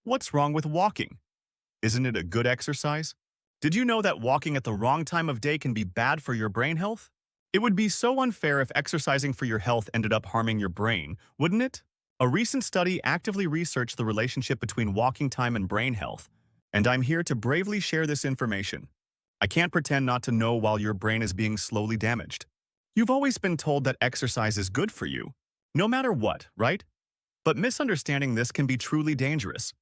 What's wrong with walking? Isn't it a good exercise? Did you know that walking at the wrong time of day can be bad for your brain health? It would be so unfair if exercising for your health ended up harming your brain, wouldn't it? A recent study actively researched the relationship between walking time and brain health, and I'm here to bravely share this information. I can't pretend not to know while your brain is being slowly damaged. You've always been told that exercise is good for you, no matter what, right? But misunderstanding this can be truly dangerous.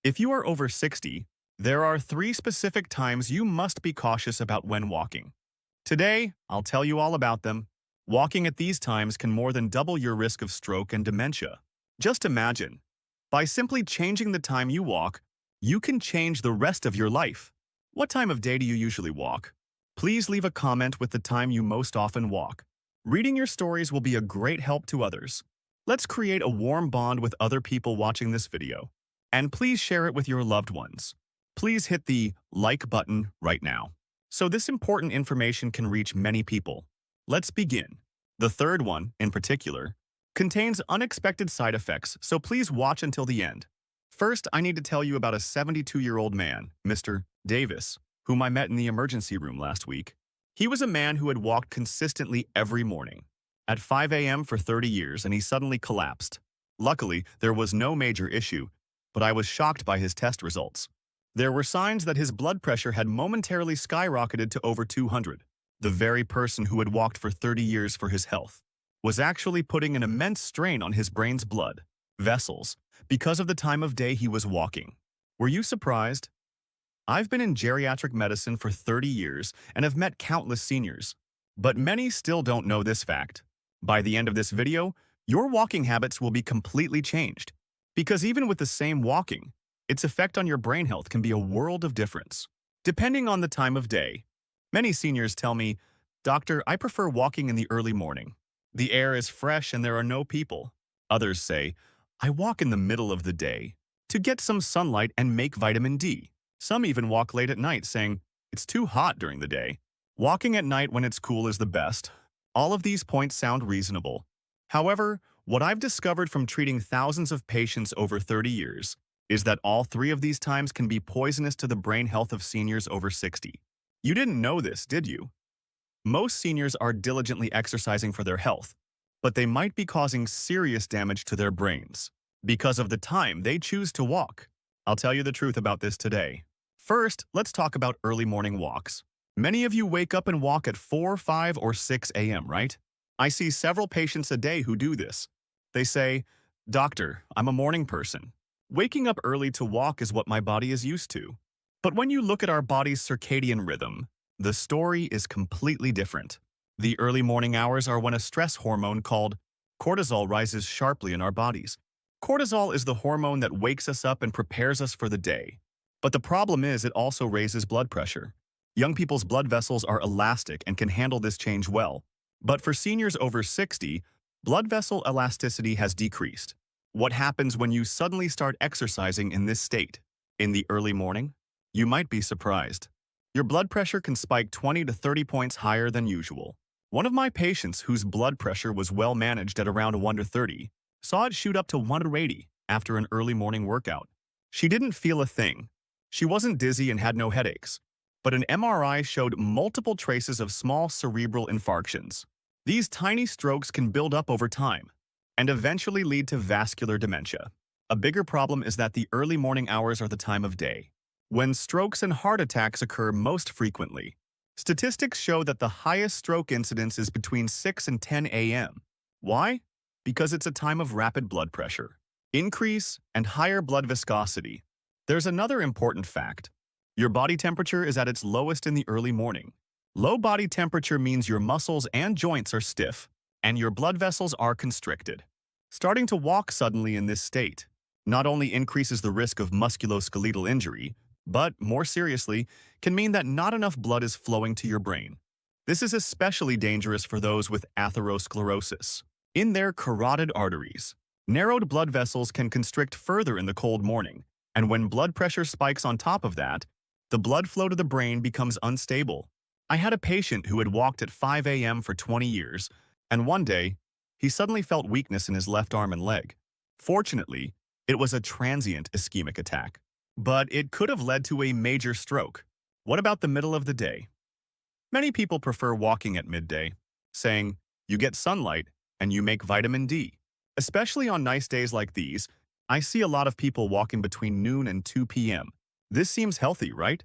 If you are over 60, there are 3 specific times you must be cautious about when walking. Today, I'll tell you all about them. Walking at these times can more than double your risk of stroke and dementia. Just imagine, by simply changing the time you walk, you can change the rest of your life. What time of day do you usually walk? Please leave a comment with the time you most often walk. Reading your stories will be a great help to others. Let's create a warm bond with other people watching this video. And please share it with your loved ones. Please hit the like button right now, so this important information can reach many people. Let's begin. The third one, in particular, contains unexpected side effects, so please watch until the end. First, I need to tell you about a 72-year-old man, Mr. Davis, whom I met in the emergency room last week. He was a man who had walked consistently every morning, at 5 a.m. for 30 years, and he suddenly collapsed. Luckily, there was no major issue, but I was shocked by his test results. There were signs that his blood pressure had momentarily skyrocketed to over 200. The very person who had walked for 30 years for his health was actually putting an immense strain on his brain's blood vessels because of the time of day he was walking. Were you surprised? I've been in geriatric medicine for 30 years and have met countless seniors, but many still don't know this fact. By the end of this video, your walking habits will be completely changed. Because even with the same walking, its effect on your brain health can be a world of difference. Depending on the time of day, many seniors tell me, "Doctor, I prefer walking in the early morning. The air is fresh and there are no people." Others say, "I walk in the middle of the day to get some sunlight and make vitamin D." Some even walk late at night saying, "It's too hot during the day. Walking at night when it's cool is the best." All of these points sound reasonable. However, what I've discovered from treating thousands of patients over 30 years is that all 3 of these times can be poisonous to the brain health of seniors over 60. You didn't know this, did you? Most seniors are diligently exercising for their health, but they might be causing serious damage to their brains because of the time they choose to walk. I'll tell you the truth about this today. First, let's talk about early morning walks. Many of you wake up and walk at 4, 5, or 6 a.m., right? I see several patients a day who do this. They say, "Doctor, I'm a morning person. Waking up early to walk is what my body is used to." But when you look at our body's circadian rhythm, the story is completely different. The early morning hours are when a stress hormone called cortisol rises sharply in our bodies. Cortisol is the hormone that wakes us up and prepares us for the day. But the problem is it also raises blood pressure. Young people's blood vessels are elastic and can handle this change well. But for seniors over 60, blood vessel elasticity has decreased. What happens when you suddenly start exercising in this state? In the early morning? You might be surprised. Your blood pressure can spike 20 to 30 points higher than usual. One of my patients whose blood pressure was well managed at around 1 to 30 saw it shoot up to 1 to 80 after an early morning workout. She didn't feel a thing. She wasn't dizzy and had no headaches. But an MRI showed multiple traces of small cerebral infarctions. These tiny strokes can build up over time and eventually lead to vascular dementia. A bigger problem is that the early morning hours are the time of day when strokes and heart attacks occur most frequently. Statistics show that the highest stroke incidence is between 6 and 10 a.m. Why? Because it's a time of rapid blood pressure increase and higher blood viscosity. There's another important fact. Your body temperature is at its lowest in the early morning. Low body temperature means your muscles and joints are stiff, and your blood vessels are constricted. Starting to walk suddenly in this state not only increases the risk of musculoskeletal injury, but, more seriously, can mean that not enough blood is flowing to your brain. This is especially dangerous for those with atherosclerosis. In their carotid arteries, narrowed blood vessels can constrict further in the cold morning, and when blood pressure spikes on top of that, the blood flow to the brain becomes unstable. I had a patient who had walked at 5 a.m. for 20 years, and one day, he suddenly felt weakness in his left arm and leg. Fortunately, It was a transient ischemic attack, but it could have led to a major stroke. What about the middle of the day? Many people prefer walking at midday, saying, you get sunlight and you make vitamin D. Especially on nice days like these, I see a lot of people walking between noon and 2 p.m. This seems healthy, right?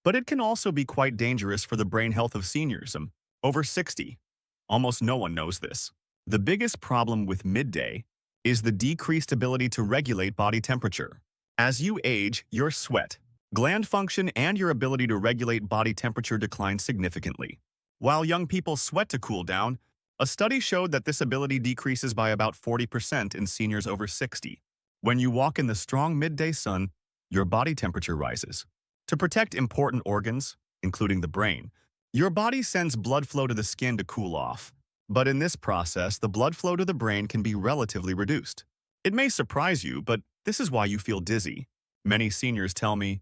But it can also be quite dangerous for the brain health of seniors over 60. Almost no one knows this. The biggest problem with midday is the decreased ability to regulate body temperature. As you age, your sweat, gland function, and your ability to regulate body temperature decline significantly. While young people sweat to cool down, a study showed that this ability decreases by about 40% in seniors over 60. When you walk in the strong midday sun, your body temperature rises. To protect important organs, including the brain, your body sends blood flow to the skin to cool off. But in this process, the blood flow to the brain can be relatively reduced. It may surprise you, but this is why you feel dizzy. Many seniors tell me,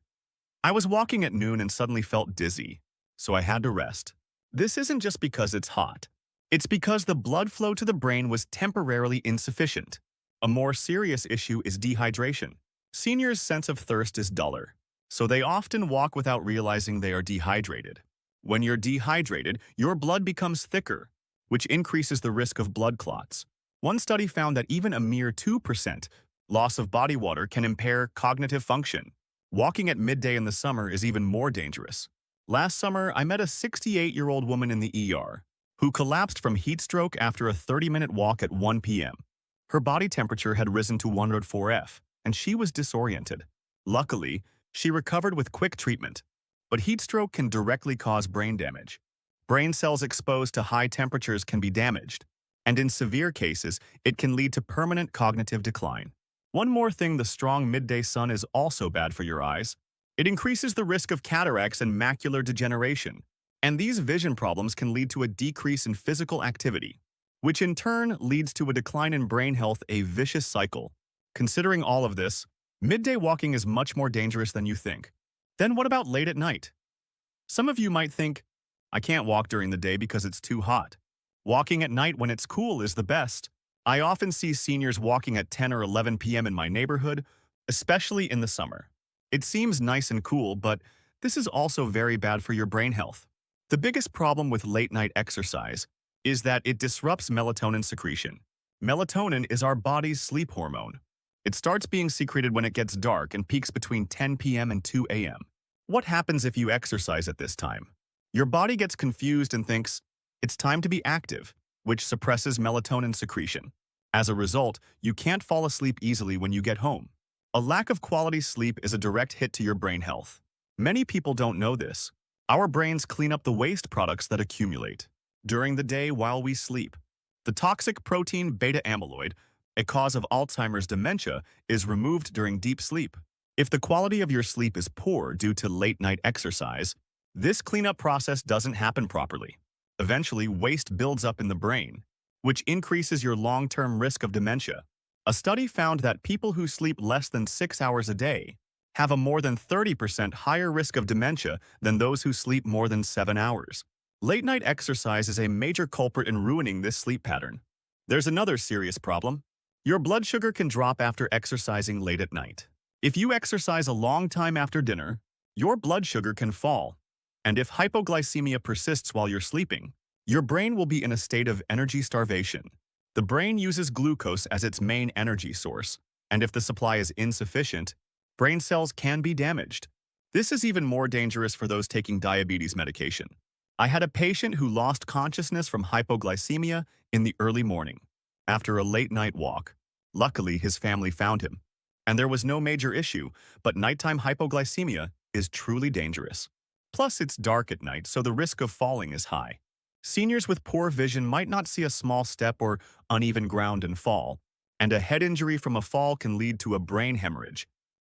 I was walking at noon and suddenly felt dizzy, so I had to rest. This isn't just because it's hot. It's because the blood flow to the brain was temporarily insufficient. A more serious issue is dehydration. Seniors' sense of thirst is duller, so they often walk without realizing they are dehydrated. When you're dehydrated, your blood becomes thicker, which increases the risk of blood clots. One study found that even a mere 2% loss of body water can impair cognitive function. Walking at midday in the summer is even more dangerous. Last summer, I met a 68-year-old woman in the ER who collapsed from heat stroke after a 30-minute walk at 1 p.m. Her body temperature had risen to 104 F, and she was disoriented. Luckily, she recovered with quick treatment, but heat stroke can directly cause brain damage. Brain cells exposed to high temperatures can be damaged, and in severe cases, it can lead to permanent cognitive decline. One more thing, the strong midday sun is also bad for your eyes. It increases the risk of cataracts and macular degeneration, and these vision problems can lead to a decrease in physical activity, which in turn leads to a decline in brain health, a vicious cycle. Considering all of this, midday walking is much more dangerous than you think. Then what about late at night? Some of you might think, I can't walk during the day because it's too hot. Walking at night when it's cool is the best. I often see seniors walking at 10 or 11 p.m. in my neighborhood, especially in the summer. It seems nice and cool, but this is also very bad for your brain health. The biggest problem with late-night exercise is that it disrupts melatonin secretion. Melatonin is our body's sleep hormone. It starts being secreted when it gets dark and peaks between 10 p.m. and 2 a.m. What happens if you exercise at this time? Your body gets confused and thinks, it's time to be active, which suppresses melatonin secretion. As a result, you can't fall asleep easily when you get home. A lack of quality sleep is a direct hit to your brain health. Many people don't know this. Our brains clean up the waste products that accumulate during the day while we sleep. The toxic protein beta amyloid, a cause of Alzheimer's dementia, is removed during deep sleep. If the quality of your sleep is poor due to late-night exercise, this cleanup process doesn't happen properly. Eventually, waste builds up in the brain, which increases your long-term risk of dementia. A study found that people who sleep less than 6 hours a day have a more than 30% higher risk of dementia than those who sleep more than 7 hours. Late-night exercise is a major culprit in ruining this sleep pattern. There's another serious problem. Your blood sugar can drop after exercising late at night. If you exercise a long time after dinner, your blood sugar can fall. And if hypoglycemia persists while you're sleeping, your brain will be in a state of energy starvation. The brain uses glucose as its main energy source, and if the supply is insufficient, brain cells can be damaged. This is even more dangerous for those taking diabetes medication. I had a patient who lost consciousness from hypoglycemia in the early morning, after a late-night walk. Luckily, his family found him, and there was no major issue, but nighttime hypoglycemia is truly dangerous. Plus, it's dark at night, so the risk of falling is high. Seniors with poor vision might not see a small step or uneven ground and fall, and a head injury from a fall can lead to a brain hemorrhage,